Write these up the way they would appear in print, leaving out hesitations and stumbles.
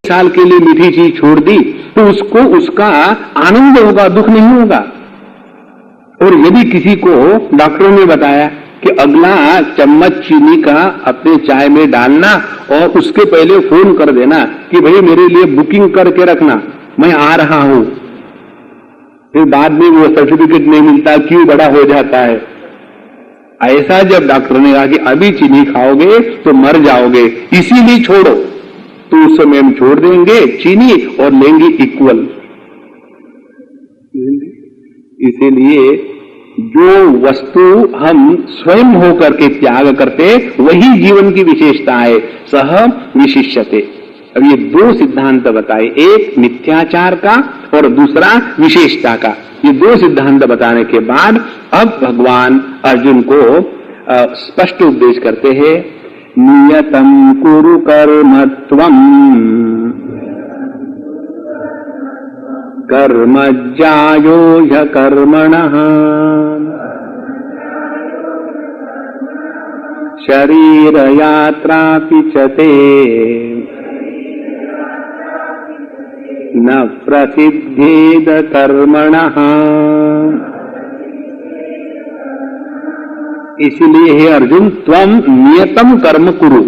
साल के लिए मीठी चीज छोड़ दी तो उसको उसका आनंद होगा, दुख नहीं होगा। और यदि किसी को डॉक्टरों ने बताया कि अगला चम्मच चीनी का अपने चाय में डालना और उसके पहले फोन कर देना कि भाई मेरे लिए बुकिंग करके रखना, मैं आ रहा हूं, फिर बाद में वो सर्टिफिकेट नहीं मिलता, क्यों बड़ा हो जाता है। ऐसा जब डॉक्टर ने कहा कि अभी चीनी खाओगे तो मर जाओगे, इसीलिए छोड़ो, तो उस समय हम छोड़ देंगे चीनी और लेंगे इक्वल। इसीलिए जो वस्तु हम स्वयं होकर के त्याग करते वही जीवन की विशेषता है। सह विशिष्यते। अब ये दो सिद्धांत बताए, एक मिथ्याचार का और दूसरा विशेषता का। ये दो सिद्धांत बताने के बाद अब भगवान अर्जुन को स्पष्ट उपदेश करते हैं। नियतं कुरु कर्म त्वम् कर्मज्ञायो ह्यकर्मणः शरीरयात्रापि च ते न प्रसिद्धेद कर्मणः। इसलिए हे अर्जुन, त्वम नियतम कर्म कुरु।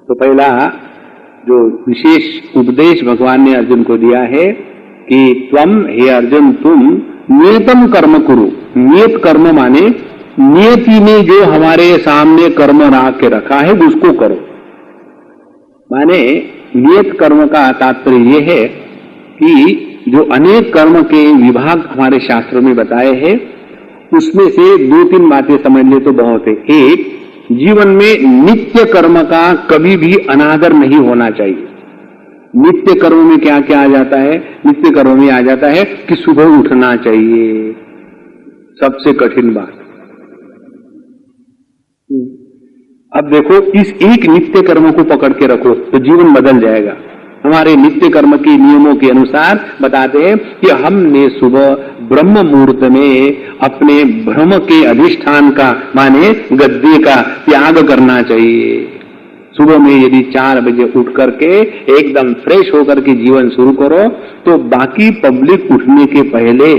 तो पहला जो विशेष उपदेश भगवान ने अर्जुन को दिया है कि त्वम, हे अर्जुन, तुम नियतम कर्म कुरु। नियत कर्म माने नियति ने जो हमारे सामने कर्म रख के रखा है उसको करो। माने नियत कर्म का तात्पर्य यह है कि जो अनेक कर्म के विभाग हमारे शास्त्रों में बताए हैं उसमें से दो तीन बातें समझ ले तो बहुत है। एक, जीवन में नित्य कर्म का कभी भी अनादर नहीं होना चाहिए। नित्य कर्म में क्या क्या आ जाता है? नित्य कर्म में आ जाता है कि सुबह उठना चाहिए, सबसे कठिन बात। अब देखो, इस एक नित्य कर्म को पकड़ के रखो तो जीवन बदल जाएगा। हमारे नित्य कर्म के नियमों के अनुसार बताते हैं कि हमने सुबह ब्रह्म मुहूर्त में अपने ब्रह्म के अधिष्ठान का माने गद्दे का त्याग करना चाहिए। सुबह में यदि 4 बजे उठ करके एकदम फ्रेश होकर के जीवन शुरू करो तो बाकी पब्लिक उठने के पहले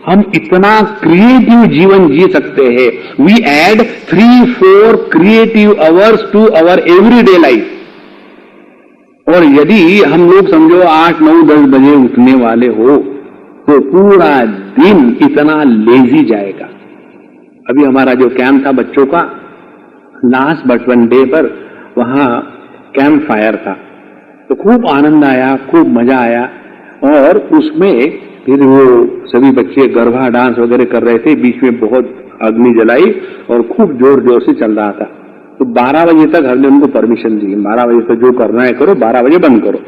हम इतना क्रिएटिव जीवन जी सकते हैं। We add 3-4 creative hours to our everyday life. और यदि हम लोग समझो 8, 9, 10 बजे उठने वाले हो तो पूरा दिन इतना लेजी जाएगा। अभी हमारा जो कैंप था बच्चों का, लास्ट बचपन डे पर वहां कैंप फायर था तो खूब आनंद आया, खूब मजा आया। और उसमें फिर वो सभी बच्चे गरबा डांस वगैरह कर रहे थे, बीच में बहुत अग्नि जलाई और खूब जोर जोर से चल रहा था। तो 12 बजे तक हमने उनको परमिशन दी, 12 बजे तक जो करना है करो, 12 बजे बंद करो।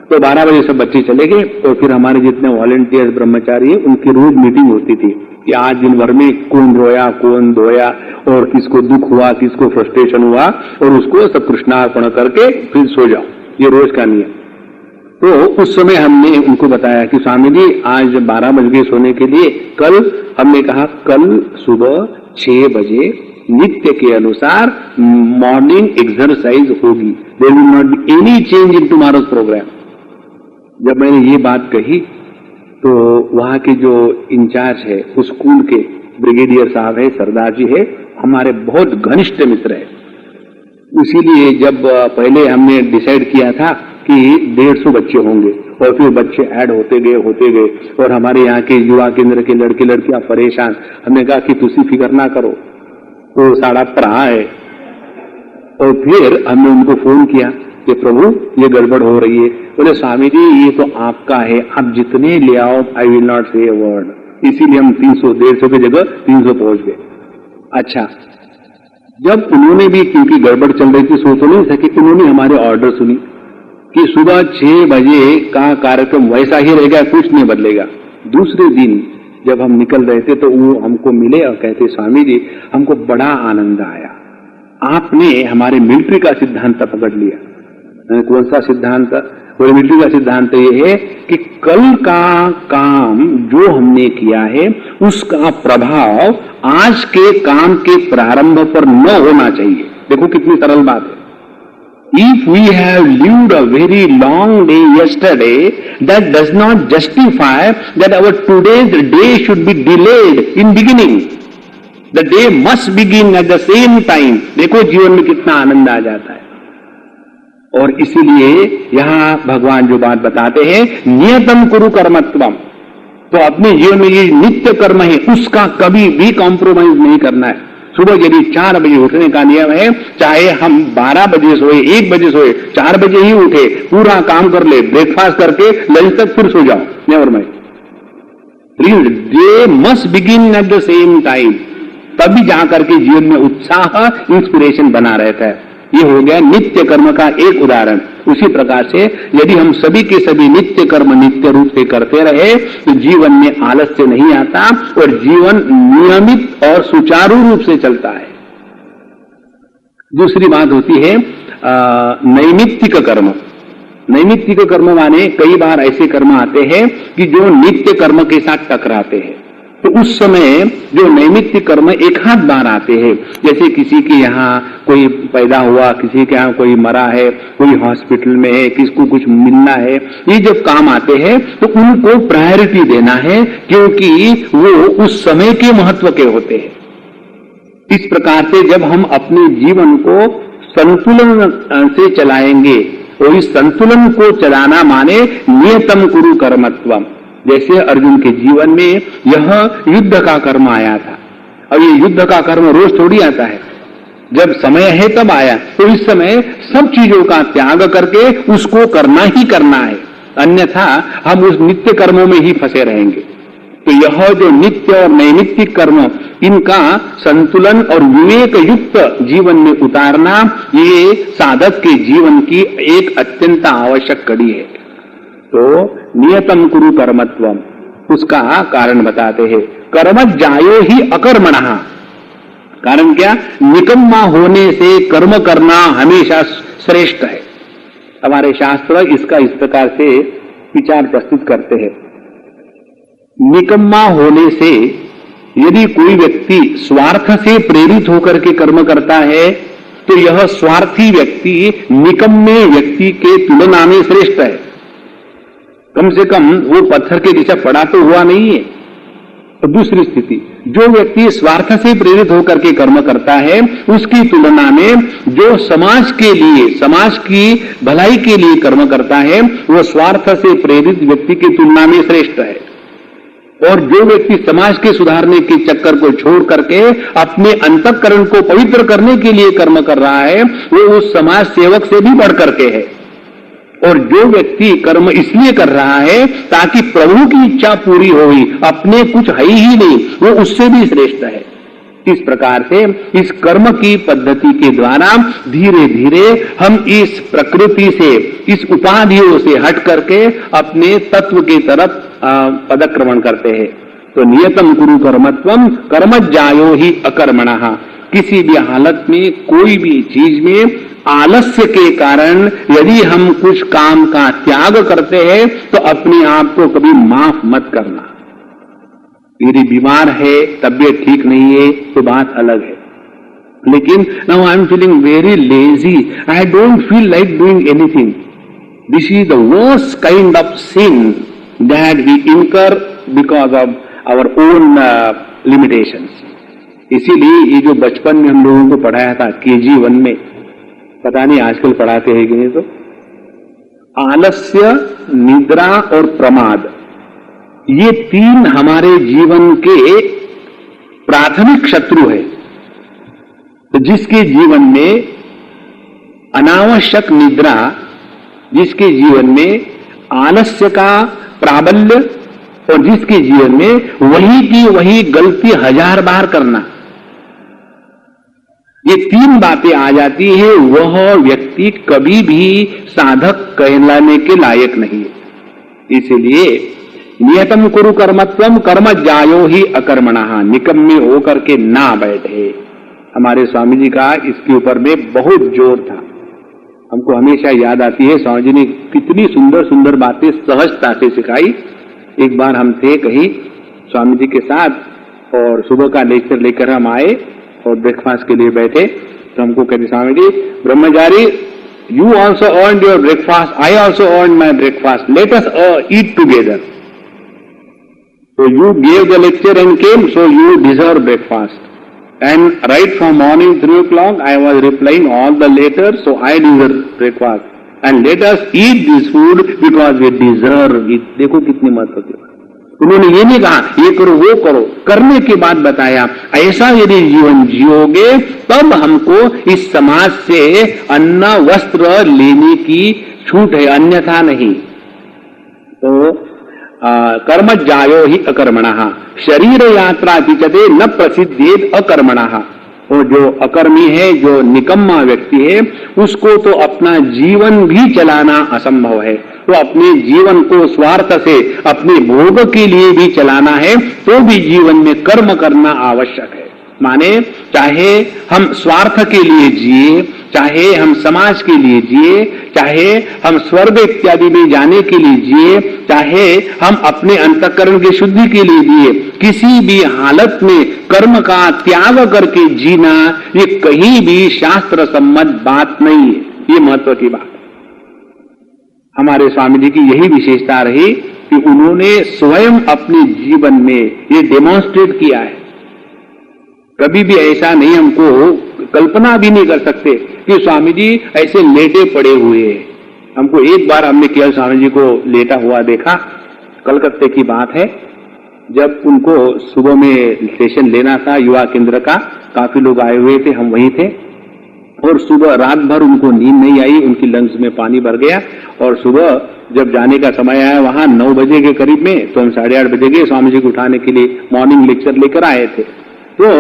तो 12 बजे सब बच्चे चले गए और फिर हमारे जितने वॉलंटियर्स ब्रह्मचारी हैं उनकी रोज मीटिंग होती थी कि आज दिन भर में कौन रोया, कौन धोया और किसको दुख हुआ, किसको फ्रस्ट्रेशन हुआ, और उसको सब कृष्णार्पण करके फिर सो जाओ। ये रोज का नियम। तो उस समय हमने उनको बताया कि स्वामी जी आज 12 बज गए सोने के लिए, कल हमने कहा कल सुबह 6 बजे नित्य के अनुसार मॉर्निंग एक्सरसाइज होगी। There will not be any change in tomorrow's programme. जब मैंने ये बात कही तो वहां के जो इंचार्ज है उस स्कूल के ब्रिगेडियर साहब है, सरदार जी है, हमारे बहुत घनिष्ठ मित्र है। इसीलिए जब पहले हमने डिसाइड किया था कि 150 बच्चे होंगे और फिर बच्चे ऐड होते गए और हमारे यहाँ के युवा केंद्र के लड़के लड़कियां परेशान। हमने कहा कि तुसी फिक्र ना करो, तो साढ़ा भरा है। और फिर हमने उनको फोन किया कि प्रभु ये गड़बड़ हो रही है। बोले स्वामी जी ये तो आपका है, आप जितने ले आओ, आई विल नॉट से अ वर्ड। इसीलिए हम 300, 150 की जगह 300 पहुंच गए। अच्छा, जब उन्होंने भी, क्योंकि गड़बड़ चल रही थी, सोच नहीं सके, उन्होंने हमारे ऑर्डर सुनी कि सुबह 6 बजे का कार्यक्रम वैसा ही रहेगा, कुछ नहीं बदलेगा। दूसरे दिन जब हम निकल रहे थे तो वो हमको मिले और कहते स्वामी जी हमको बड़ा आनंद आया, आपने हमारे मिलिट्री का सिद्धांत पकड़ लिया। कौन सा सिद्धांत? वो मिलिट्री का सिद्धांत ये है कि कल का काम जो हमने किया है उसका प्रभाव आज के काम के प्रारंभ पर न होना चाहिए। देखो कितनी सरल बात है। If we have lived a very long day yesterday, that does not justify that our today's day should be delayed in beginning. The day must begin at the same time. देखो जीवन में कितना आनंद आ जाता है। और इसीलिए यहां भगवान जो बात बताते हैं, नियतम कुरु कर्मत्वम, तो अपने जीवन में ये नित्य कर्म है, उसका कभी भी कॉम्प्रोमाइज नहीं करना है। सुबह यदि 4 बजे उठने का नियम है, चाहे हम 12 बजे सोए, 1 बजे सोए, 4 बजे ही उठे, पूरा काम कर ले, ब्रेकफास्ट करके लंच तक फिर सो जाओ, never mind. Day must begin at the same time, तभी जाकर के जीवन में उत्साह, इंस्पिरेशन बना रहता है। ये हो गया नित्य कर्म का एक उदाहरण। उसी प्रकार से यदि हम सभी के सभी नित्य कर्म नित्य रूप से करते रहे तो जीवन में आलस्य नहीं आता और जीवन नियमित और सुचारू रूप से चलता है। दूसरी बात होती है नैमित्तिक कर्म। नैमित्तिक कर्म माने कई बार ऐसे कर्म आते हैं कि जो नित्य कर्म के साथ टकराते हैं, तो उस समय जो नैमित्तिक कर्म एक हाथ बार आते हैं, जैसे किसी के यहाँ कोई पैदा हुआ, किसी के यहाँ कोई मरा है, कोई हॉस्पिटल में है, किसको कुछ मिलना है, ये जब काम आते हैं तो उनको प्रायोरिटी देना है, क्योंकि वो उस समय के महत्व के होते हैं। इस प्रकार से जब हम अपने जीवन को संतुलन से चलाएंगे, और इस संतुलन को चलाना माने नियतम कुरु कर्मत्वम। जैसे अर्जुन के जीवन में यह युद्ध का कर्म आया था, और ये युद्ध का कर्म रोज थोड़ी आता है, जब समय है तब आया, तो इस समय सब चीजों का त्याग करके उसको करना ही करना है, अन्यथा हम उस नित्य कर्मों में ही फंसे रहेंगे। तो यह जो नित्य और नैमित्तिक कर्म, इनका संतुलन और विवेक युक्त जीवन में उतारना, ये साधक के जीवन की एक अत्यंत आवश्यक कड़ी है। तो नियतम कुरु कर्मत्वम, उसका कारण बताते हैं। कर्म जायो ही अकर्मणः, कारण क्या? निकम्मा होने से कर्म करना हमेशा श्रेष्ठ है। हमारे शास्त्र इसका इस प्रकार से विचार प्रस्तुत करते हैं। निकम्मा होने से यदि कोई व्यक्ति स्वार्थ से प्रेरित होकर के कर्म करता है, तो यह स्वार्थी व्यक्ति निकम्मे व्यक्ति के तुलना में श्रेष्ठ है। कम से कम वो पत्थर के दिशा पड़ा तो हुआ नहीं है। तो दूसरी स्थिति, जो व्यक्ति स्वार्थ से प्रेरित होकर के कर्म करता है, उसकी तुलना में जो समाज के लिए, समाज की भलाई के लिए कर्म करता है, वह स्वार्थ से प्रेरित व्यक्ति की तुलना में श्रेष्ठ है। और जो व्यक्ति समाज के सुधारने के चक्कर को छोड़ करके अपने अंतःकरण को पवित्र करने के लिए कर्म कर रहा है, वो उस समाज सेवक से भी बढ़ करके है। और जो व्यक्ति कर्म इसलिए कर रहा है ताकि प्रभु की इच्छा पूरी होगी, अपने कुछ है ही नहीं, वो उससे भी श्रेष्ठ है। इस प्रकार से इस कर्म की पद्धति के द्वारा धीरे धीरे हम इस प्रकृति से, इस उपाधियों से हट करके अपने तत्व की तरफ पदक्रमण करते हैं। तो नियतम कुरु कर्मत्वम कर्म जायो ही अकर्मणः। किसी भी हालत में, कोई भी चीज में आलस्य के कारण यदि हम कुछ काम का त्याग करते हैं, तो अपने आप को कभी माफ मत करना। यदि बीमार है, तबीयत ठीक नहीं है, तो बात अलग है। लेकिन now I am feeling very lazy, I don't feel like doing anything, this is the worst kind of sin that we incur because of our own limitations. इसीलिए ये जो बचपन में हम लोगों को पढ़ाया था KG1 में, पता नहीं आजकल पढ़ाते हैं कि नहीं, तो आलस्य, निद्रा और प्रमाद, ये तीन हमारे जीवन के प्राथमिक शत्रु है। तो जिसके जीवन में अनावश्यक निद्रा, जिसके जीवन में आलस्य का प्राबल्य, और जिसके जीवन में वही की वही गलती 1000 बार करना, ये तीन बातें आ जाती है, वह व्यक्ति कभी भी साधक कहलाने के लायक नहीं है। इसलिए नियतम कुरु कर्मत्वम कर्म जायो ही अकर्मणः, निकम्मे होकर के ना बैठे। हमारे स्वामी जी का इसके ऊपर में बहुत जोर था। हमको हमेशा याद आती है, स्वामी जी ने कितनी सुंदर सुंदर बातें सहजता से सिखाई। एक बार हम थे कहीं स्वामी जी के साथ, और सुबह का लेक्चर लेकर हम आए और ब्रेकफास्ट के लिए बैठे, तो हमको कहते, स्वामी जी ब्रह्मचारी you also earned your breakfast, I also earned my breakfast, let us eat together. So you gave the lecture and came, so you deserve breakfast. And right from morning 3 o'clock, I was replying all the letters, so I deserve breakfast. And let us eat this food because we deserve it. देखो कितनी महत्व की बात। उन्होंने ये नहीं कहा ये करो वो करो, करने की बात बताया। ऐसा यदि जीवन जियोगे तब हमको इस समाज से अन्न वस्त्र लेने की छूट है, अन्यथा नहीं। तो कर्म जायो ही अकर्मणः, शरीर यात्रा विचते न प्रसिद्धेत अकर्मणः। और जो अकर्मी है, जो निकम्मा व्यक्ति है, उसको तो अपना जीवन भी चलाना असंभव है। तो अपने जीवन को स्वार्थ से अपने भोग के लिए भी चलाना है तो भी जीवन में कर्म करना आवश्यक है। माने चाहे हम स्वार्थ के लिए जिए, चाहे हम समाज के लिए जिए, चाहे हम स्वर्ग इत्यादि में जाने के लिए जिए, चाहे हम अपने अंतःकरण की शुद्धि के लिए जिए, किसी भी हालत में कर्म का त्याग करके जीना ये कहीं भी शास्त्र सम्मत बात नहीं है। ये महत्व की बात। हमारे स्वामी जी की यही विशेषता रही कि उन्होंने स्वयं अपने जीवन में ये डेमोन्स्ट्रेट किया है। कभी भी ऐसा नहीं, हमको कल्पना भी नहीं कर सकते कि स्वामी जी ऐसे लेटे पड़े हुए हैं। हमको एक बार हमने केवल स्वामी जी को लेटा हुआ देखा, कलकत्ते की बात है, जब उनको सुबह में सेशन लेना था युवा केंद्र का, काफी लोग आए हुए थे, हम वहीं थे। और सुबह रात भर उनको नींद नहीं आई, उनकी लंग्स में पानी भर गया। और सुबह जब जाने का समय आया वहां 9 बजे के करीब में, तो हम 8:30 बजे गए स्वामी जी को उठाने के लिए, मॉर्निंग लेक्चर लेकर आए थे। तो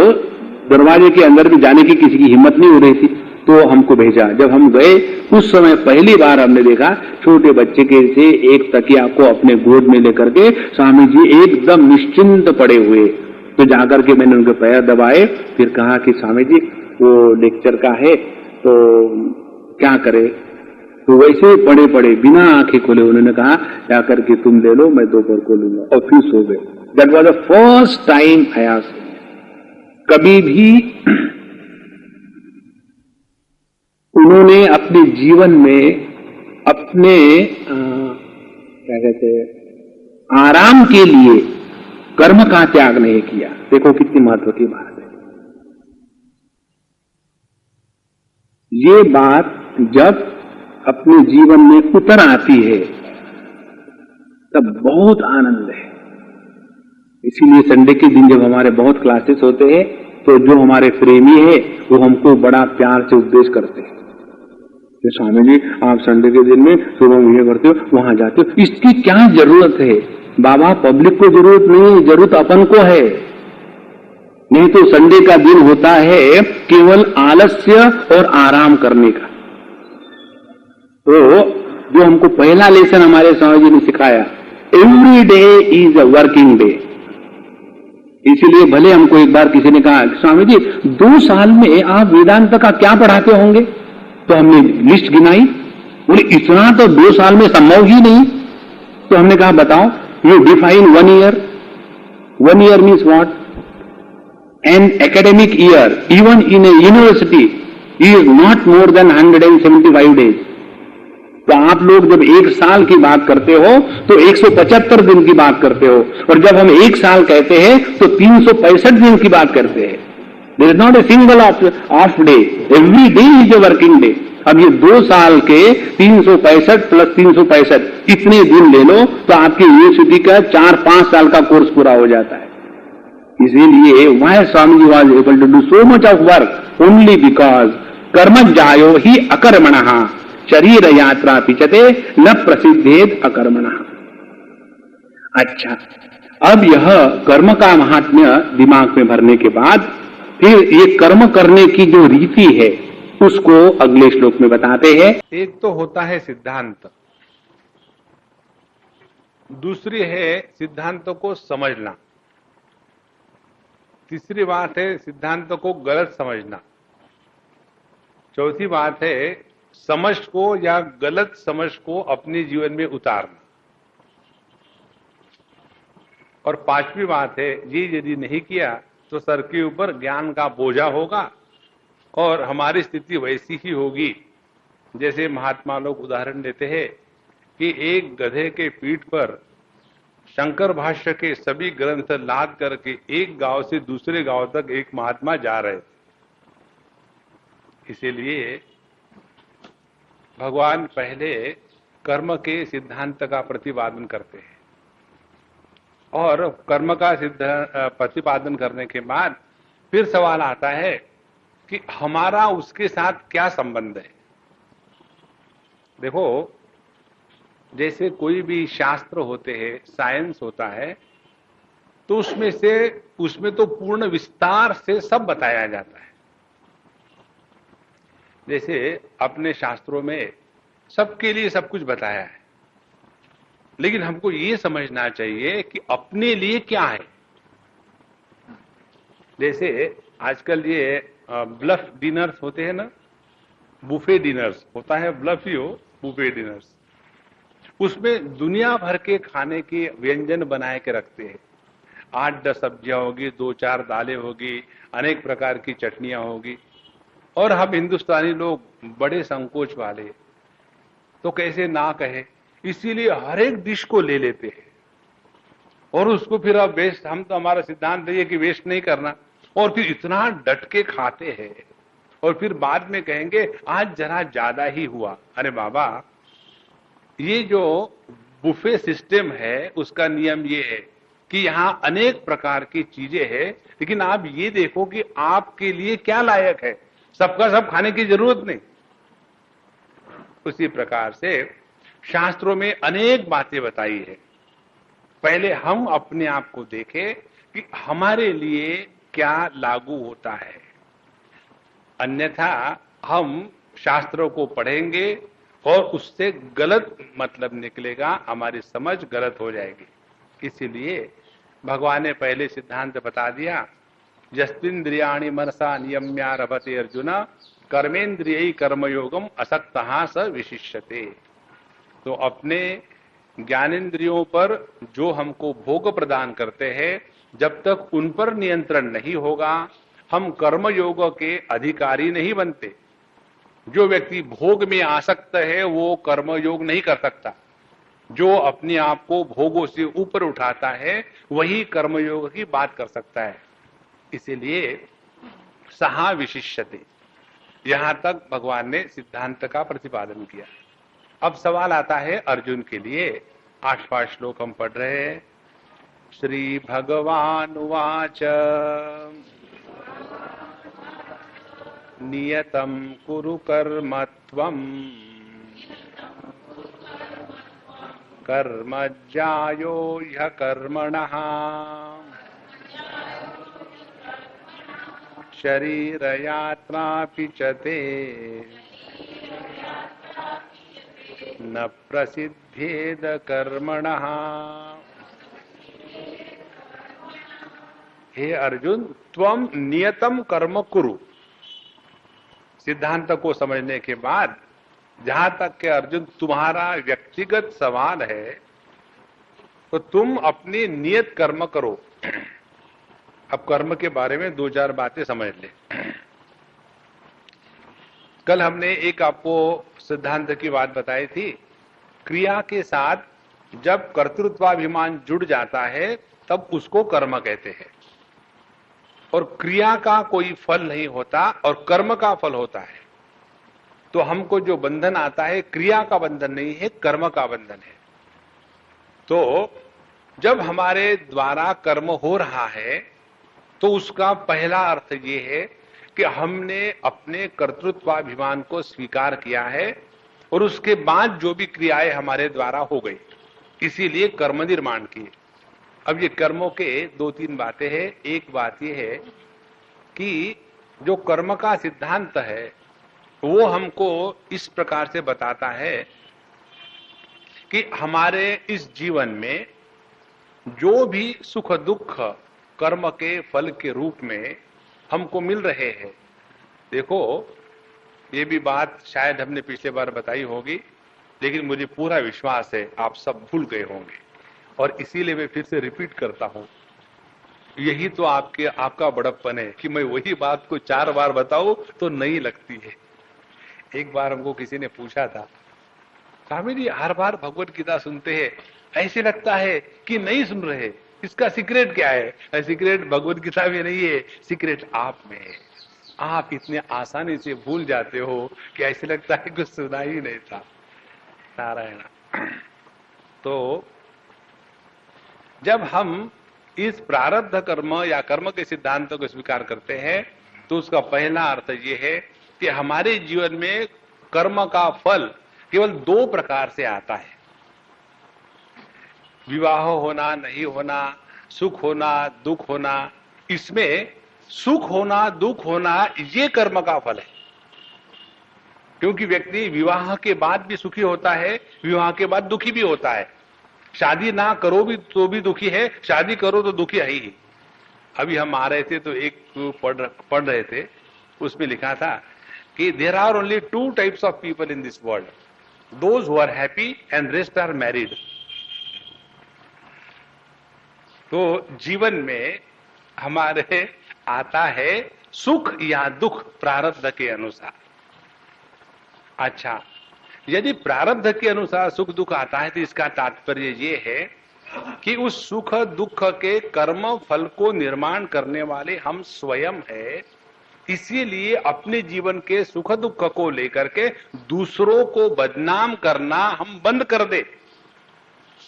दरवाजे के अंदर भी जाने की किसी की हिम्मत नहीं हो रही थी, तो हमको भेजा। जब हम गए उस समय पहली बार हमने देखा छोटे बच्चे के से एक तकिया को अपने गोद में लेकर के स्वामी जी एकदम निश्चिंत पड़े हुए। तो जाकर के मैंने उनके पैर दबाए, फिर कहा कि स्वामी जी वो लेक्चर का है तो क्या करे। तो वैसे ही पड़े पड़े बिना आंखें खोले उन्होंने कहा जाकर के तुम ले लो, मैं दोपहर को लूंगा, और फिर सो गए। That was the first time I asked. कभी भी उन्होंने अपने जीवन में अपने क्या कहते हैं आराम के लिए कर्म का त्याग नहीं किया। देखो कितनी महत्व की बात है। ये बात जब अपने जीवन में उतर आती है तब बहुत आनंद है। इसीलिए संडे के दिन जब हमारे बहुत क्लासेस होते हैं तो जो हमारे प्रेमी है वो हमको बड़ा प्यार से उपदेश करते हैं। स्वामी जी आप संडे के दिन में सुबह में ये करते हो, वहां जाते हो, इसकी क्या जरूरत है? बाबा पब्लिक को जरूरत नहीं है, जरूरत अपन को है। नहीं तो संडे का दिन होता है केवल आलस्य और आराम करने का। तो जो हमको पहला लेसन हमारे स्वामी जी ने सिखाया, every day is a working day. इसीलिए भले हमको एक बार किसी ने कहा स्वामी जी 2 साल में आप वेदांत का क्या पढ़ाते होंगे, तो हमने लिस्ट गिनाई, बोले इतना तो 2 साल में संभव ही नहीं। तो हमने कहा बताओ, you define 1 year. 1 year means what? An academic year even in A university is not more than 175 days. तो आप लोग जब 1 साल की बात करते हो तो 175 दिन की बात करते हो, और जब हम 1 साल कहते हैं तो 365 दिन की बात करते हैं। There is not a single off day, every day is a working day. अब ये 2 साल के 365 प्लस 365 इतने दिन ले लो तो आपकी यूनिवर्सिटी का 4-5 साल का कोर्स पूरा हो जाता है। इसीलिए why Swami ji was able to do so much of work only because कर्म जायो ही अकर्मणः शरीर यात्रा पिचते न प्रसिद्धेद अकर्मणः। अच्छा, अब यह कर्म का महात्म्य दिमाग में भरने के बाद फिर ये कर्म करने की जो रीति है उसको अगले श्लोक में बताते हैं। एक तो होता है सिद्धांत, दूसरी है सिद्धांतों को समझना, तीसरी बात है सिद्धांतों को गलत समझना, चौथी बात है समझ को या गलत समझ को अपने जीवन में उतारना, और पांचवी बात है ये यदि नहीं किया तो सर के ऊपर ज्ञान का बोझा होगा और हमारी स्थिति वैसी ही होगी जैसे महात्मा लोग उदाहरण देते हैं कि एक गधे के पीठ पर शंकर भाष्य के सभी ग्रंथ लाद करके एक गांव से दूसरे गांव तक एक महात्मा जा रहे थे। इसीलिए भगवान पहले कर्म के सिद्धांत का प्रतिपादन करते हैं और कर्म का प्रतिपादन करने के बाद फिर सवाल आता है कि हमारा उसके साथ क्या संबंध है। देखो, जैसे कोई भी शास्त्र होते हैं, साइंस होता है, तो उसमें तो पूर्ण विस्तार से सब बताया जाता है। जैसे अपने शास्त्रों में सबके लिए सब कुछ बताया है, लेकिन हमको ये समझना चाहिए कि अपने लिए क्या है। जैसे आजकल ये ब्लफ डिनर्स होते हैं ना, बुफे डिनर्स होता है, ब्लफ ही हो, बुफे डिनर्स, उसमें दुनिया भर के खाने के व्यंजन बनाए के रखते हैं। 8-10 सब्जियां होगी, 2-4 दालें होगी, अनेक प्रकार की चटनियां होगी, और हम हिंदुस्तानी लोग बड़े संकोच वाले, तो कैसे ना कहे, इसीलिए हर एक डिश को ले लेते हैं और उसको फिर अब वेस्ट, हम तो हमारा सिद्धांत है कि वेस्ट नहीं करना, और फिर इतना डट के खाते हैं और फिर बाद में कहेंगे आज जरा ज्यादा ही हुआ। अरे बाबा, ये जो बुफे सिस्टम है उसका नियम ये है कि यहां अनेक प्रकार की चीजें हैं, लेकिन आप ये देखो कि आपके लिए क्या लायक है, सबका सब खाने की जरूरत नहीं। उसी प्रकार से शास्त्रों में अनेक बातें बताई है। पहले हम अपने आप को देखें कि हमारे लिए क्या लागू होता है, अन्यथा हम शास्त्रों को पढ़ेंगे और उससे गलत मतलब निकलेगा, हमारी समझ गलत हो जाएगी। इसीलिए भगवान ने पहले सिद्धांत बता दिया, यस्त्विन्द्रियाणि मनसा नियम्यारभते अर्जुन कर्मेन्द्रियै कर्मयोगम असक्तः स विशिष्यते। तो अपने ज्ञानेन्द्रियों पर जो हमको भोग प्रदान करते हैं, जब तक उन पर नियंत्रण नहीं होगा, हम कर्मयोग के अधिकारी नहीं बनते। जो व्यक्ति भोग में आसक्त है वो कर्मयोग नहीं कर सकता। जो अपने आप को भोगों से ऊपर उठाता है वही कर्मयोग की बात कर सकता है। इसीलिए सहा विशिष्यते, यहां तक भगवान ने सिद्धांत का प्रतिपादन किया। अब सवाल आता है अर्जुन के लिए। 8वां श्लोक हम पढ़ रहे हैं। श्री भगवान उवाच नियतं कुरु कर्म त्वं कर्म ज्यायो ह्य कर्मणः शरीरयात्रापि च ते न प्रसिद्धेद कर्मणः। हे अर्जुन, त्वम नियतम कर्म कुरु। सिद्धांत को समझने के बाद जहां तक के अर्जुन तुम्हारा व्यक्तिगत सवाल है, तो तुम अपनी नियत कर्म करो। अब कर्म के बारे में 2-4 बातें समझ ले। कल हमने एक आपको सिद्धांत की बात बताई थी, क्रिया के साथ जब कर्तृत्वाभिमान जुड़ जाता है तब उसको कर्म कहते हैं, और क्रिया का कोई फल नहीं होता और कर्म का फल होता है। तो हमको जो बंधन आता है क्रिया का बंधन नहीं है, कर्म का बंधन है। तो जब हमारे द्वारा कर्म हो रहा है तो उसका पहला अर्थ ये है कि हमने अपने कर्तृत्वाभिमान को स्वीकार किया है और उसके बाद जो भी क्रियाएं हमारे द्वारा हो गई, इसीलिए कर्म निर्माण किए। अब ये कर्मों के 2-3 बातें हैं। एक बात यह है कि जो कर्म का सिद्धांत है वो हमको इस प्रकार से बताता है कि हमारे इस जीवन में जो भी सुख दुख कर्म के फल के रूप में हमको मिल रहे हैं, देखो ये भी बात शायद हमने पिछले बार बताई होगी, लेकिन मुझे पूरा विश्वास है आप सब भूल गए होंगे, और इसीलिए मैं फिर से रिपीट करता हूं। यही तो आपका बड़प्पन है कि मैं वही बात को 4 बार बताऊं तो नहीं लगती है। एक बार हमको किसी ने पूछा था, स्वामी जी हर बार भगवत गीता सुनते हैं, ऐसे लगता है कि नहीं सुन रहे, इसका सीक्रेट क्या है? सीक्रेट भगवत गीता में नहीं है, सीक्रेट आप में है। आप इतने आसानी से भूल जाते हो कि ऐसे लगता है कुछ सुना ही नहीं था। नारायण। तो जब हम इस प्रारब्ध कर्म या कर्म के सिद्धांतों को स्वीकार करते हैं तो उसका पहला अर्थ यह है कि हमारे जीवन में कर्म का फल केवल दो प्रकार से आता है। विवाह होना, नहीं होना, सुख होना, दुख होना। इसमें सुख होना, दुख होना ये कर्म का फल है, क्योंकि व्यक्ति विवाह के बाद भी सुखी होता है, विवाह के बाद दुखी भी होता है। शादी ना करो भी तो भी दुखी है, शादी करो तो दुखी है ही। अभी हम आ रहे थे तो एक पढ़ रहे थे, उसमें लिखा था कि there are only two types of people in this world, those who are happy and rest are married. तो जीवन में हमारे आता है सुख या दुख प्रारब्ध के अनुसार। अच्छा, यदि प्रारब्ध के अनुसार सुख दुख आता है तो इसका तात्पर्य ये है कि उस सुख दुख के कर्म फल को निर्माण करने वाले हम स्वयं है, इसीलिए अपने जीवन के सुख दुख को लेकर के दूसरों को बदनाम करना हम बंद कर दे,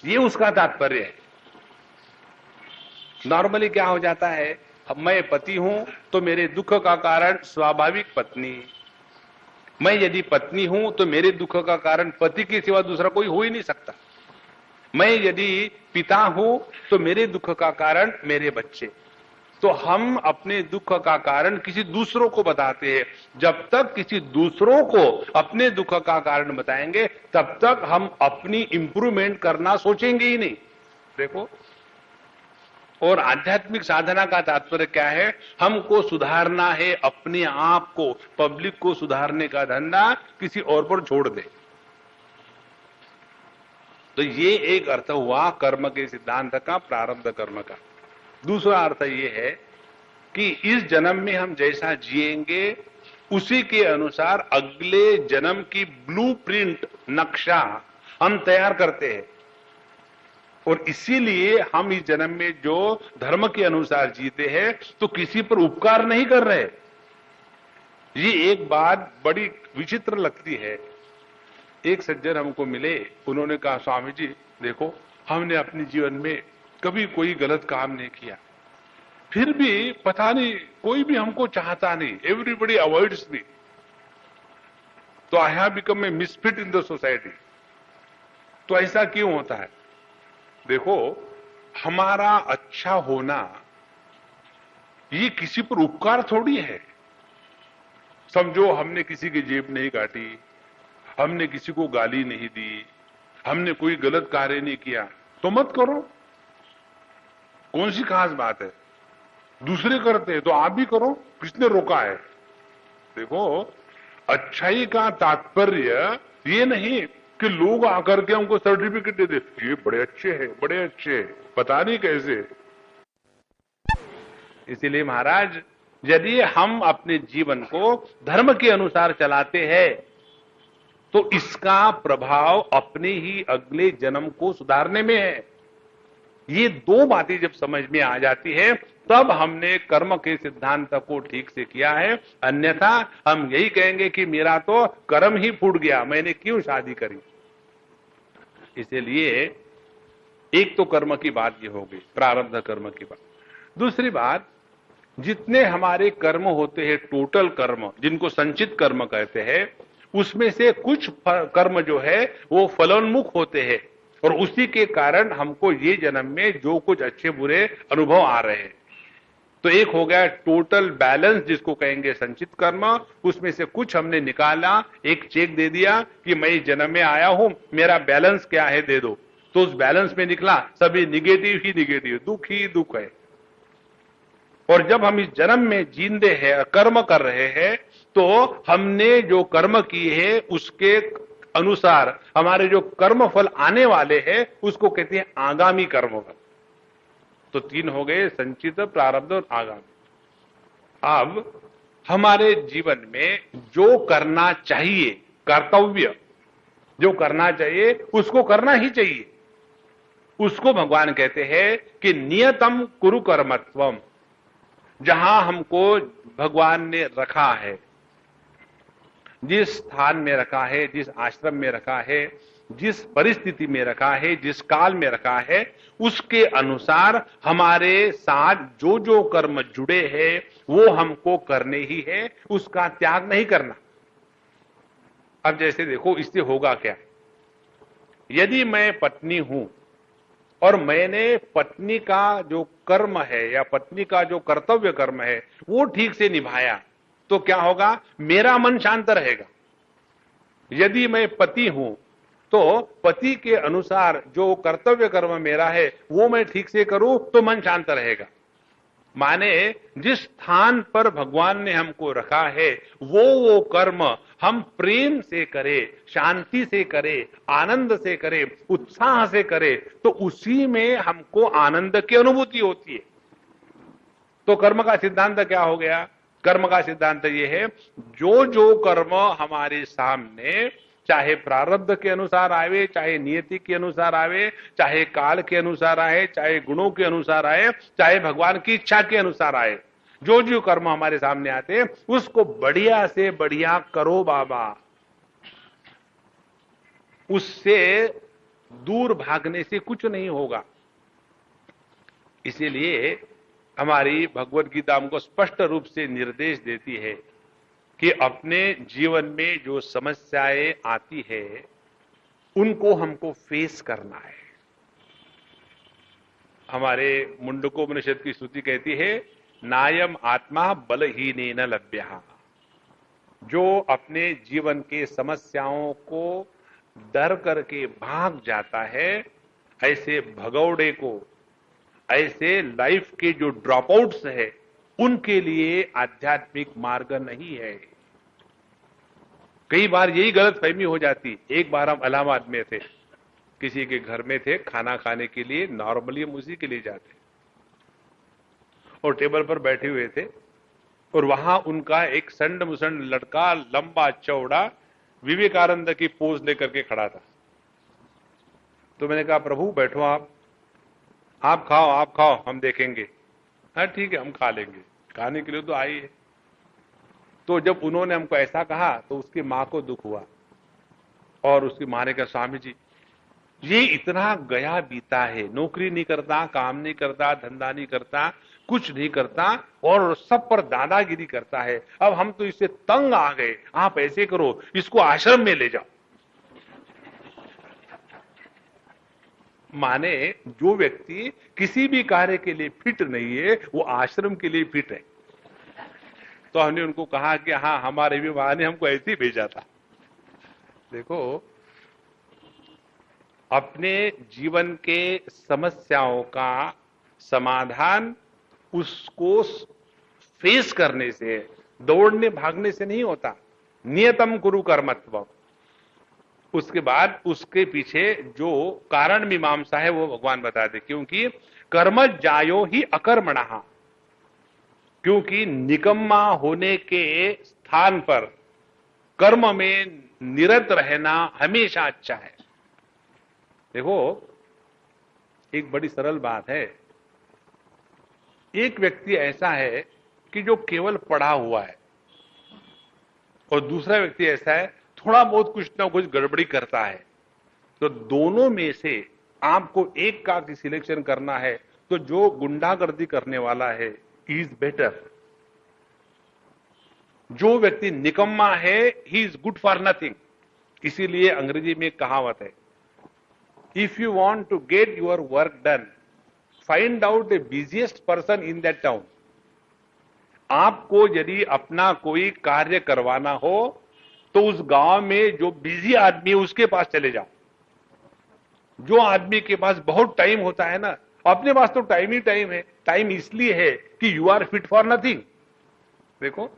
ये उसका तात्पर्य है। नॉर्मली क्या हो जाता है, अब मैं पति हूं तो मेरे दुख का कारण स्वाभाविक पत्नी, मैं यदि पत्नी हूं तो मेरे दुख का कारण पति के सिवा दूसरा कोई हो ही नहीं सकता। मैं यदि पिता हूं तो मेरे दुख का कारण मेरे बच्चे। तो हम अपने दुख का कारण किसी दूसरों को बताते हैं। जब तक किसी दूसरों को अपने दुख का कारण बताएंगे तब तक हम अपनी इंप्रूवमेंट करना सोचेंगे ही नहीं। देखो, और आध्यात्मिक साधना का तात्पर्य क्या है? हमको सुधारना है अपने आप को, पब्लिक को सुधारने का धंधा किसी और पर छोड़ दे। तो ये एक अर्थ हुआ कर्म के सिद्धांत का, प्रारब्ध कर्म का। दूसरा अर्थ ये है कि इस जन्म में हम जैसा जिएंगे उसी के अनुसार अगले जन्म की ब्लूप्रिंट, नक्शा हम तैयार करते हैं। और इसीलिए हम इस जन्म में जो धर्म के अनुसार जीते हैं तो किसी पर उपकार नहीं कर रहे। ये एक बात बड़ी विचित्र लगती है। एक सज्जन हमको मिले, उन्होंने कहा, स्वामी जी देखो, हमने अपने जीवन में कभी कोई गलत काम नहीं किया, फिर भी पता नहीं कोई भी हमको चाहता नहीं, एवरीबडी अवॉइड्स मी, तो I have become a misfit in the society. तो ऐसा क्यों होता है? देखो, हमारा अच्छा होना ये किसी पर उपकार थोड़ी है। समझो हमने किसी की जेब नहीं काटी, हमने किसी को गाली नहीं दी, हमने कोई गलत कार्य नहीं किया, तो मत करो, कौन सी खास बात है? दूसरे करते हैं तो आप भी करो, किसने रोका है? देखो, अच्छाई का तात्पर्य ये नहीं कि लोग आकर के हमको सर्टिफिकेट दे दे, ये बड़े अच्छे हैं, बड़े अच्छे हैं, पता नहीं कैसे। इसीलिए महाराज, यदि हम अपने जीवन को धर्म के अनुसार चलाते हैं तो इसका प्रभाव अपने ही अगले जन्म को सुधारने में है। ये दो बातें जब समझ में आ जाती है तब हमने कर्म के सिद्धांत को ठीक से किया है। अन्यथा हम यही कहेंगे कि मेरा तो कर्म ही फूट गया, मैंने क्यों शादी करी। इसलिए एक तो कर्म की बात ये होगी, प्रारब्ध कर्म की बात। दूसरी बात, जितने हमारे कर्म होते हैं, टोटल कर्म जिनको संचित कर्म कहते हैं, उसमें से कुछ कर्म जो है वो फलोन्मुख होते हैं और उसी के कारण हमको ये जन्म में जो कुछ अच्छे बुरे अनुभव आ रहे हैं। तो एक हो गया टोटल बैलेंस जिसको कहेंगे संचित कर्म, उसमें से कुछ हमने निकाला, एक चेक दे दिया कि मैं इस जन्म में आया हूं, मेरा बैलेंस क्या है दे दो, तो उस बैलेंस में निकला सभी निगेटिव ही निगेटिव, दुख ही दुख है। और जब हम इस जन्म में जींदे हैं, कर्म कर रहे हैं, तो हमने जो कर्म किए हैं उसके अनुसार हमारे जो कर्म फल आने वाले हैं उसको कहते हैं आगामी कर्म फल। तो तीन हो गए, संचित, प्रारब्ध और आगामी। अब हमारे जीवन में जो करना चाहिए, कर्तव्य जो करना चाहिए उसको करना ही चाहिए। उसको भगवान कहते हैं कि नियतम कुरु कर्मत्वम। जहां हमको भगवान ने रखा है, जिस स्थान में रखा है, जिस आश्रम में रखा है, जिस परिस्थिति में रखा है, जिस काल में रखा है, उसके अनुसार हमारे साथ जो जो कर्म जुड़े हैं वो हमको करने ही है, उसका त्याग नहीं करना। अब जैसे देखो, इससे होगा क्या? यदि मैं पत्नी हूं और मैंने पत्नी का जो कर्म है या पत्नी का जो कर्तव्य कर्म है वो ठीक से निभाया, तो क्या होगा? मेरा मन शांत रहेगा। यदि मैं पति हूं तो पति के अनुसार जो कर्तव्य कर्म मेरा है वो मैं ठीक से करूं तो मन शांत रहेगा। माने जिस स्थान पर भगवान ने हमको रखा है वो कर्म हम प्रेम से करें, शांति से करें, आनंद से करें, उत्साह से करें, तो उसी में हमको आनंद की अनुभूति होती है। तो कर्म का सिद्धांत क्या हो गया? कर्म का सिद्धांत ये है, जो जो कर्म हमारे सामने चाहे प्रारब्ध के अनुसार आवे, चाहे नियति के अनुसार आवे, चाहे काल के अनुसार आए, चाहे गुणों के अनुसार आए, चाहे भगवान की इच्छा के अनुसार आए, जो जो कर्म हमारे सामने आते हैं उसको बढ़िया से बढ़िया करो बाबा। उससे दूर भागने से कुछ नहीं होगा। इसीलिए हमारी भगवत गीता हमको स्पष्ट रूप से निर्देश देती है कि अपने जीवन में जो समस्याएं आती है उनको हमको फेस करना है। हमारे मुंडकोपनिषद की श्रुति कहती है, नायम आत्मा बलहीनेन लभ्यः। जो अपने जीवन के समस्याओं को डर करके भाग जाता है, ऐसे भगौड़े को, ऐसे लाइफ के जो ड्रॉप आउट्स है, उनके लिए आध्यात्मिक मार्ग नहीं है। कई बार यही गलत फहमी हो जाती। एक बार हम इलाहाबाद में थे, किसी के घर में थे, खाना खाने के लिए नॉर्मली हम उसी के लिए जाते और टेबल पर बैठे हुए थे और वहां उनका एक संड मुसंड लड़का लंबा चौड़ा विवेकानंद की पोज लेकर के खड़ा था। तो मैंने कहा, प्रभु बैठो, आप खाओ, हम देखेंगे। हाँ ठीक है, हम खा लेंगे, खाने के लिए तो आई है। तो जब उन्होंने हमको ऐसा कहा तो उसकी मां को दुख हुआ और उसकी मां ने कहा, स्वामी जी ये इतना गया बीता है, नौकरी नहीं करता, काम नहीं करता, धंधा नहीं करता, कुछ नहीं करता और सब पर दादागिरी करता है। अब हम तो इससे तंग आ गए, आप ऐसे करो, इसको आश्रम में ले जाओ। माने जो व्यक्ति किसी भी कार्य के लिए फिट नहीं है वो आश्रम के लिए फिट है। तो हमने उनको कहा कि हाँ, हमारे भी मां ने हमको ऐसे ही भेजा था। देखो, अपने जीवन के समस्याओं का समाधान उसको फेस करने से, दौड़ने भागने से नहीं होता। नियतम कुरु कर्मत्व। उसके बाद उसके पीछे जो कारण मीमांसा है वो भगवान बता दे। क्योंकि कर्म जायो ही अकर्मणः। क्योंकि निकम्मा होने के स्थान पर कर्म में निरत रहना हमेशा अच्छा है। देखो, एक बड़ी सरल बात है। एक व्यक्ति ऐसा है कि जो केवल पढ़ा हुआ है और दूसरा व्यक्ति ऐसा है थोड़ा बहुत कुछ ना कुछ गड़बड़ी करता है। तो दोनों में से आपको एक का सिलेक्शन करना है, तो जो गुंडागर्दी करने वाला है इज बेटर। जो व्यक्ति निकम्मा है he is good for nothing. इसीलिए अंग्रेजी में कहावत है, if you want to get your work done, find out the busiest person in that town. आपको यदि अपना कोई कार्य करवाना हो तो उस गांव में जो बिजी आदमी है उसके पास चले जाओ। जो आदमी के पास बहुत टाइम होता है ना, अपने पास तो टाइम ही टाइम है। टाइम इसलिए है कि you are fit for nothing. देखो,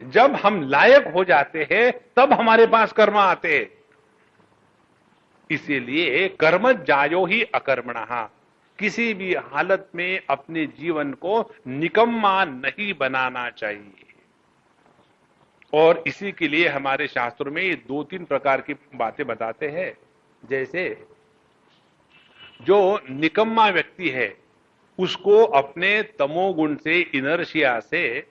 जब हम लायक हो जाते हैं तब हमारे पास कर्म आते हैं। इसीलिए कर्म जायो ही अकर्मणः। किसी भी हालत में अपने जीवन को निकम्मा नहीं बनाना चाहिए। और इसी के लिए हमारे शास्त्रों में ये 2-3 प्रकार की बातें बताते हैं। जैसे जो निकम्मा व्यक्ति है उसको अपने तमोगुण से, इनर्शिया से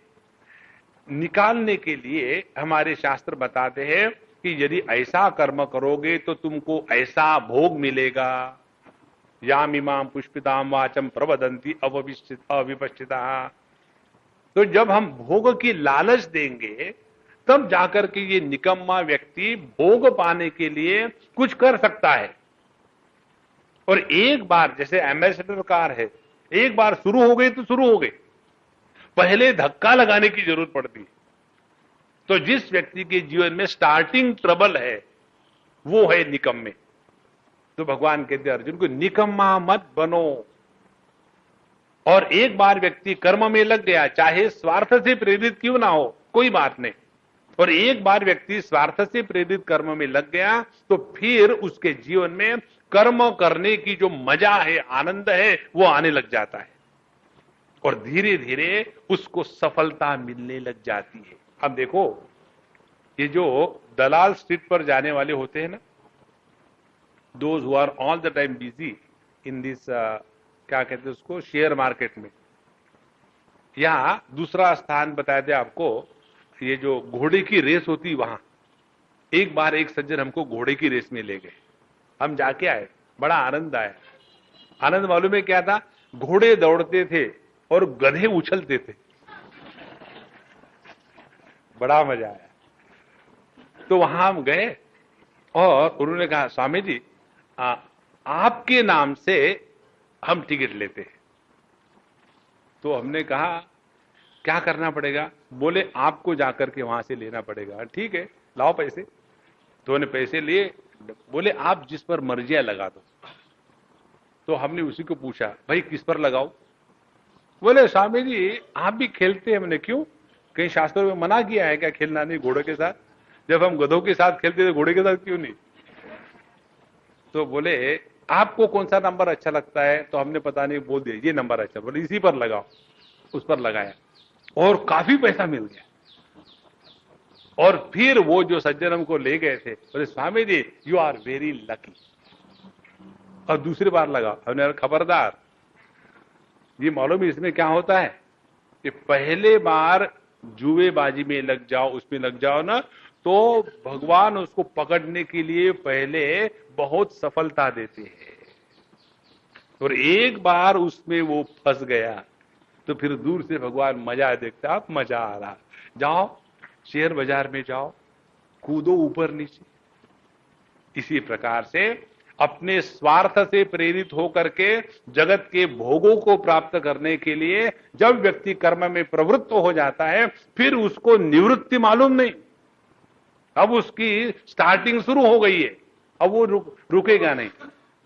निकालने के लिए हमारे शास्त्र बताते हैं कि यदि ऐसा कर्म करोगे तो तुमको ऐसा भोग मिलेगा। याम इमाम पुष्पिताम वाचम प्रवदंती अविपश्चिता। तो जब हम भोग की लालच देंगे तब जाकर के ये निकम्मा व्यक्ति भोग पाने के लिए कुछ कर सकता है। और एक बार जैसे एम्बेसडर कार है, एक बार शुरू हो गई तो शुरू हो गई, पहले धक्का लगाने की जरूरत पड़ती है। तो जिस व्यक्ति के जीवन में स्टार्टिंग ट्रबल है वो है निकम्मे। तो भगवान कहते अर्जुन को निकम्मा मत बनो। और एक बार व्यक्ति कर्म में लग गया, चाहे स्वार्थ से प्रेरित क्यों ना हो, कोई बात नहीं, और एक बार व्यक्ति स्वार्थ से प्रेरित कर्म में लग गया तो फिर उसके जीवन में कर्म करने की जो मजा है, आनंद है, वो आने लग जाता है और धीरे धीरे उसको सफलता मिलने लग जाती है। अब देखो, ये जो दलाल स्ट्रीट पर जाने वाले होते हैं ना, those who are all the time busy in this क्या कहते हैं उसको, शेयर मार्केट में। यहां दूसरा स्थान बताया था आपको, ये जो घोड़े की रेस होती वहां। एक बार एक सज्जन हमको घोड़े की रेस में ले गए, हम जाके आए, बड़ा आनंद आया। आनंद मालूम है क्या था? घोड़े दौड़ते थे और गधे उछलते थे, बड़ा मजा आया। तो वहां हम गए और उन्होंने कहा स्वामी जी आपके नाम से हम टिकट लेते हैं। तो हमने कहा क्या करना पड़ेगा? बोले आपको जाकर के वहां से लेना पड़ेगा। ठीक है, लाओ पैसे। तो उन्होंने पैसे लिए, बोले आप जिस पर मर्जियां लगा दो। तो हमने उसी को पूछा भाई किस पर लगाओ? बोले स्वामी जी आप भी खेलते हैं। मैंने क्यों, कहीं शास्त्रों में मना किया है क्या खेलना नहीं घोड़ों के साथ? जब हम गधों के साथ खेलते थे घोड़े के साथ क्यों नहीं? तो बोले आपको कौन सा नंबर अच्छा लगता है? तो हमने पता नहीं बोल दिया ये नंबर अच्छा। बोले इसी पर लगाओ। उस पर लगाया और काफी पैसा मिल गया। और फिर वो जो सज्जन हमको ले गए थे बोले Swami ji you are very lucky. और दूसरी बार लगा। हमने खबरदार, ये मालूम है इसमें क्या होता है कि पहले बार जुएबाजी में लग जाओ, उसमें लग जाओ ना, तो भगवान उसको पकड़ने के लिए पहले बहुत सफलता देते हैं। और एक बार उसमें वो फंस गया तो फिर दूर से भगवान मजा देखता, आप मजा आ रहा, जाओ शेयर बाजार में जाओ, कूदो ऊपर नीचे। इसी प्रकार से अपने स्वार्थ से प्रेरित होकर के जगत के भोगों को प्राप्त करने के लिए जब व्यक्ति कर्म में प्रवृत्त हो जाता है फिर उसको निवृत्ति मालूम नहीं, अब उसकी स्टार्टिंग शुरू हो गई है, अब वो रुकेगा नहीं।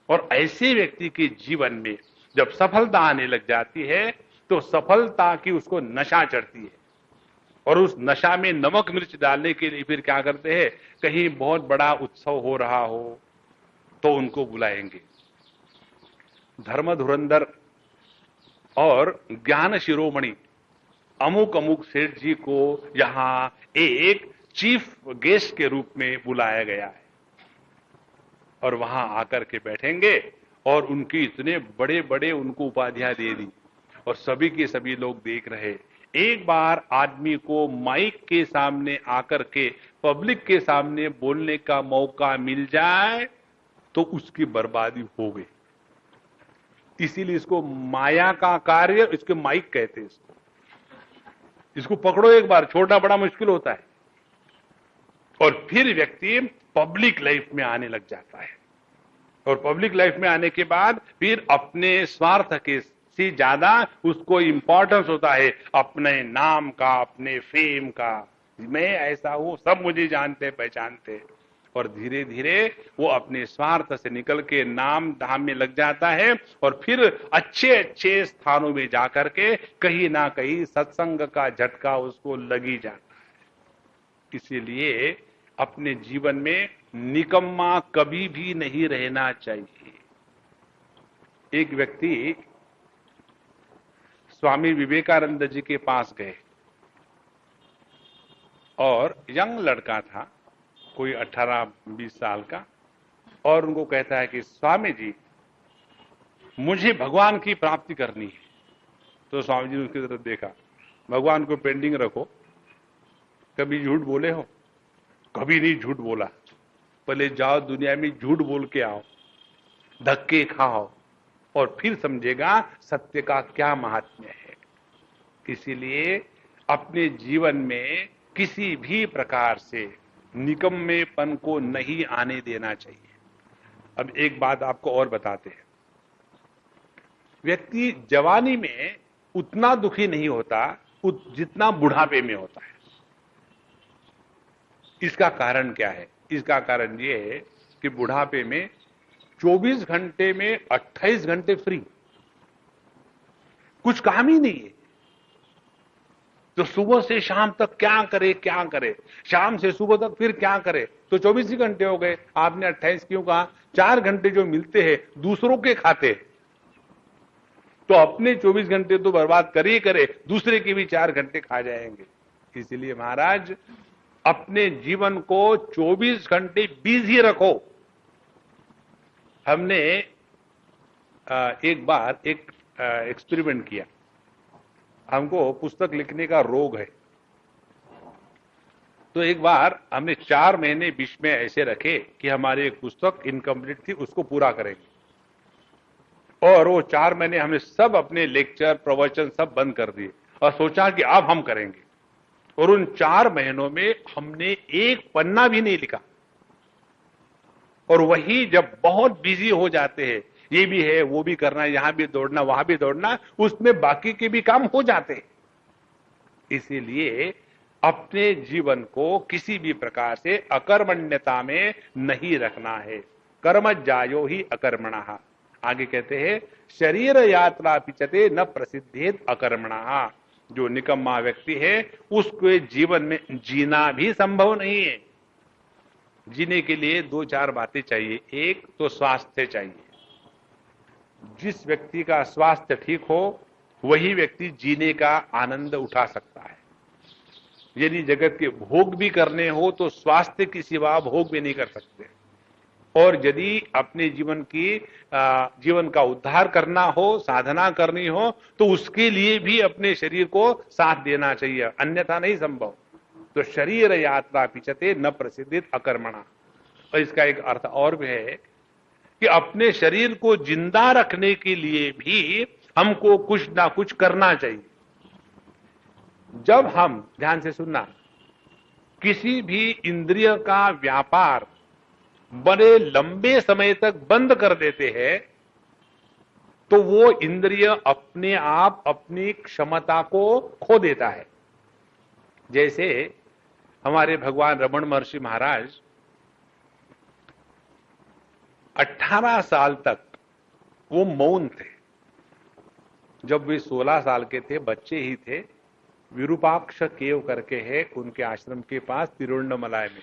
और ऐसे व्यक्ति के जीवन में जब सफलता आने लग जाती है तो सफलता की उसको नशा चढ़ती है। और उस नशा में नमक मिर्च डालने के लिए फिर क्या करते हैं, कहीं बहुत बड़ा उत्सव हो रहा हो तो उनको बुलाएंगे। धर्म धुरंधर और ज्ञान शिरोमणि अमुक अमुक सेठ जी को यहां एक चीफ गेस्ट के रूप में बुलाया गया है और वहां आकर के बैठेंगे और उनकी इतने बड़े बड़े उनको उपाधियां दे दी और सभी के सभी लोग देख रहे। एक बार आदमी को माइक के सामने आकर के पब्लिक के सामने बोलने का मौका मिल जाए तो उसकी बर्बादी हो गई। इसीलिए इसको माया का कार्य, इसके माइक कहते हैं। इसको पकड़ो एक बार, छोटा बड़ा मुश्किल होता है। और फिर व्यक्ति पब्लिक लाइफ में आने लग जाता है और पब्लिक लाइफ में आने के बाद फिर अपने स्वार्थ के से ज्यादा उसको इंपॉर्टेंस होता है अपने नाम का, अपने फेम का। मैं ऐसा हूं, सब मुझे जानते पहचानते। और धीरे धीरे वो अपने स्वार्थ से निकल के नाम धाम में लग जाता है और फिर अच्छे अच्छे स्थानों में जाकर के कहीं ना कहीं सत्संग का झटका उसको लग ही जाता है। इसीलिए अपने जीवन में निकम्मा कभी भी नहीं रहना चाहिए। एक व्यक्ति स्वामी विवेकानंद जी के पास गए और यंग लड़का था, कोई 18-20 साल का, और उनको कहता है कि स्वामी जी मुझे भगवान की प्राप्ति करनी है। तो स्वामी जी ने उसकी तरफ देखा, भगवान को पेंडिंग रखो, कभी झूठ बोले हो? कभी नहीं झूठ बोला। पहले जाओ दुनिया में झूठ बोल के आओ, धक्के खाओ, और फिर समझेगा सत्य का क्या महात्म्य है। इसीलिए अपने जीवन में किसी भी प्रकार से निकम्मेपन को नहीं आने देना चाहिए। अब एक बात आपको और बताते हैं, व्यक्ति जवानी में उतना दुखी नहीं होता जितना बुढ़ापे में होता है। इसका कारण क्या है? इसका कारण यह है कि बुढ़ापे में 24 घंटे में 28 घंटे फ्री, कुछ काम ही नहीं है। तो सुबह से शाम तक क्या करे, शाम से सुबह तक फिर क्या करे, तो 24 ही घंटे हो गए। आपने 28 क्यों कहा? 4 घंटे जो मिलते हैं दूसरों के खाते, तो अपने 24 घंटे तो बर्बाद करे, दूसरे के भी 4 घंटे खा जाएंगे। इसलिए महाराज अपने जीवन को 24 घंटे बिजी रखो। हमने एक बार एक एक्सपेरिमेंट किया। हमको पुस्तक लिखने का रोग है, तो एक बार हमने 4 महीने बीच में ऐसे रखे कि हमारी एक पुस्तक इनकम्प्लीट थी, उसको पूरा करेंगे। और वो 4 महीने हमने सब अपने लेक्चर प्रवचन सब बंद कर दिए और सोचा कि अब हम करेंगे। और उन 4 महीनों में हमने एक पन्ना भी नहीं लिखा। और वही जब बहुत बिजी हो जाते हैं, ये भी है वो भी करना, यहां भी दौड़ना वहां भी दौड़ना, उसमें बाकी के भी काम हो जाते हैं। इसीलिए अपने जीवन को किसी भी प्रकार से अकर्मण्यता में नहीं रखना है। कर्म जायो ही अकर्मणः। आगे कहते हैं शरीर यात्रा पिचते न प्रसिद्धेत अकर्मणः। जो निकम्मा व्यक्ति है उसके जीवन में जीना भी संभव नहीं है। जीने के लिए 2-4 बातें चाहिए। एक तो स्वास्थ्य चाहिए। जिस व्यक्ति का स्वास्थ्य ठीक हो वही व्यक्ति जीने का आनंद उठा सकता है। यदि जगत के भोग भी करने हो तो स्वास्थ्य के सिवा भोग भी नहीं कर सकते। और यदि अपने जीवन का उद्धार करना हो, साधना करनी हो, तो उसके लिए भी अपने शरीर को साथ देना चाहिए, अन्यथा नहीं संभव। तो शरीर यात्रा पिचते न प्रसिद्धित अकर्मणा। और इसका एक अर्थ और भी है कि अपने शरीर को जिंदा रखने के लिए भी हमको कुछ ना कुछ करना चाहिए। जब हम, ध्यान से सुनना, किसी भी इंद्रिय का व्यापार बड़े लंबे समय तक बंद कर देते हैं तो वो इंद्रिय अपने आप अपनी क्षमता को खो देता है। जैसे हमारे भगवान रमण महर्षि महाराज 18 साल तक वो मौन थे। जब वे 16 साल के थे, बच्चे ही थे, विरूपाक्ष केव करके है उनके आश्रम के पास तिरुवन्नमलाई में।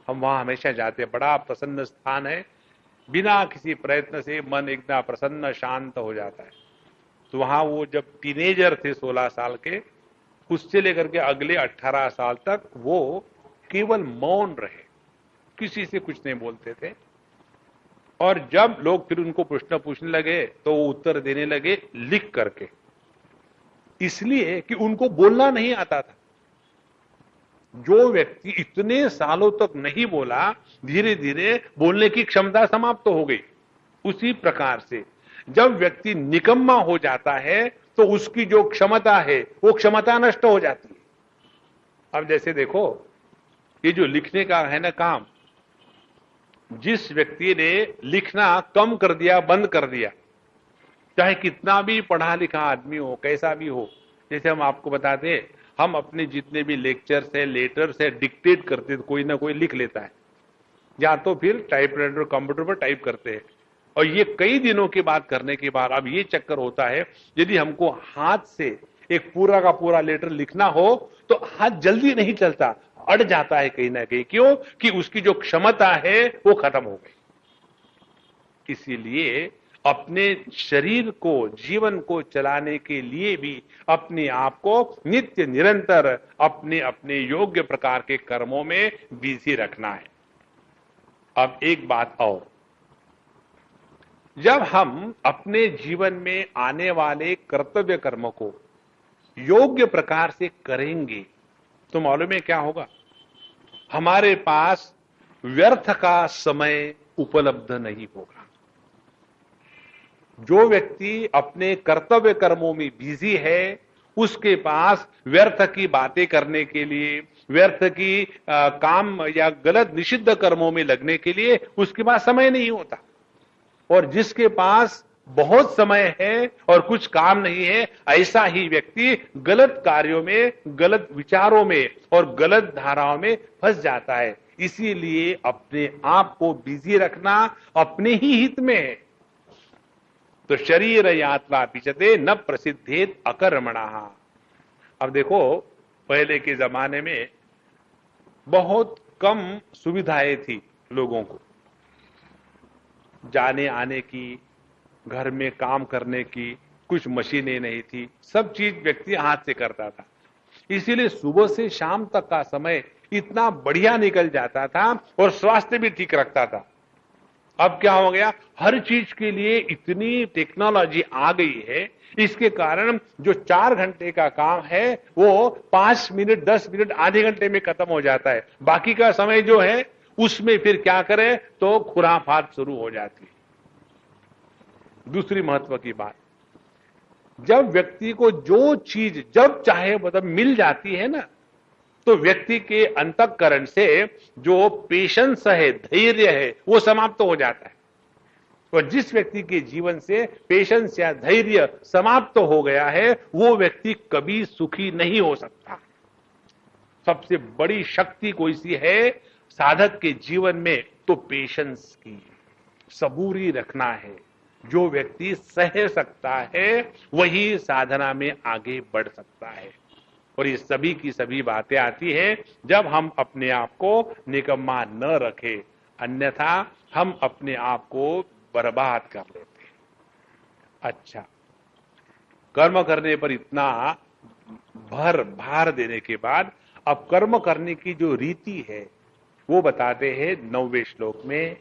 हम वहां हमेशा जाते हैं, बड़ा प्रसन्न स्थान है। बिना किसी प्रयत्न से मन एकदम प्रसन्न शांत हो जाता है। तो वहां वो जब टीनेजर थे 16 साल के, उससे लेकर के अगले 18 साल तक वो केवल मौन रहे, किसी से कुछ नहीं बोलते थे। और जब लोग फिर उनको प्रश्न पूछने लगे तो वो उत्तर देने लगे लिख करके, इसलिए कि उनको बोलना नहीं आता था। जो व्यक्ति इतने सालों तक नहीं बोला, धीरे धीरे बोलने की क्षमता समाप्त हो गई। उसी प्रकार से जब व्यक्ति निकम्मा हो जाता है तो उसकी जो क्षमता है वो क्षमता नष्ट हो जाती है। अब जैसे देखो, ये जो लिखने का है ना काम, जिस व्यक्ति ने लिखना कम कर दिया, बंद कर दिया, चाहे कितना भी पढ़ा लिखा आदमी हो, कैसा भी हो, जैसे हम आपको बताते हैं, हम अपने जितने भी लेक्चर्स है, लेटर्स है, डिक्टेट करते, कोई ना कोई लिख लेता है, या तो फिर टाइपराइटर कंप्यूटर पर टाइप करते हैं। और ये कई दिनों की बात करने के बाद अब ये चक्कर होता है, यदि हमको हाथ से एक पूरा का पूरा लेटर लिखना हो तो हाथ जल्दी नहीं चलता, अड़ जाता है कहीं ना कहीं। क्यों? कि उसकी जो क्षमता है वो खत्म हो गई। इसीलिए अपने शरीर को, जीवन को चलाने के लिए भी अपने आप को नित्य निरंतर अपने अपने योग्य प्रकार के कर्मों में बिजी रखना है। अब एक बात और, जब हम अपने जीवन में आने वाले कर्तव्य कर्म को योग्य प्रकार से करेंगे तो मालूम है क्या होगा? हमारे पास व्यर्थ का समय उपलब्ध नहीं होगा। जो व्यक्ति अपने कर्तव्य कर्मों में बिजी है, उसके पास व्यर्थ की बातें करने के लिए, व्यर्थ की काम या गलत निषिद्ध कर्मों में लगने के लिए उसके पास समय नहीं होता। और जिसके पास बहुत समय है और कुछ काम नहीं है, ऐसा ही व्यक्ति गलत कार्यों में, गलत विचारों में और गलत धाराओं में फंस जाता है। इसीलिए अपने आप को बिजी रखना अपने ही हित में है। तो शरीर यात्रा पिचते न प्रसिद्धेत अकर्मणा। अब देखो, पहले के जमाने में बहुत कम सुविधाएं थी लोगों को, जाने आने की, घर में काम करने की कुछ मशीनें नहीं थी, सब चीज व्यक्ति हाथ से करता था। इसीलिए सुबह से शाम तक का समय इतना बढ़िया निकल जाता था और स्वास्थ्य भी ठीक रखता था। अब क्या हो गया? हर चीज के लिए इतनी टेक्नोलॉजी आ गई है, इसके कारण जो 4 घंटे का काम है वो 5 मिनट, 10 मिनट, आधे घंटे में खत्म हो जाता है। बाकी का समय जो है उसमें फिर क्या करें तो खुराफात शुरू हो जाती है। दूसरी महत्व की बात, जब व्यक्ति को जो चीज जब चाहे मतलब मिल जाती है ना, तो व्यक्ति के अंतःकरण से जो पेशेंस है, धैर्य है, वो समाप्त हो जाता है। और जिस व्यक्ति के जीवन से पेशेंस या धैर्य समाप्त हो गया है, वो व्यक्ति कभी सुखी नहीं हो सकता। सबसे बड़ी शक्ति कोई सी है साधक के जीवन में? तो पेशेंस की, सबूरी रखना है। जो व्यक्ति सह सकता है वही साधना में आगे बढ़ सकता है। और ये सभी की सभी बातें आती हैं जब हम अपने आप को निकम्मा न रखें, अन्यथा हम अपने आप को बर्बाद कर लेते हैं। अच्छा, कर्म करने पर इतना भार देने के बाद अब कर्म करने की जो रीति है वो बताते हैं 9वें श्लोक में।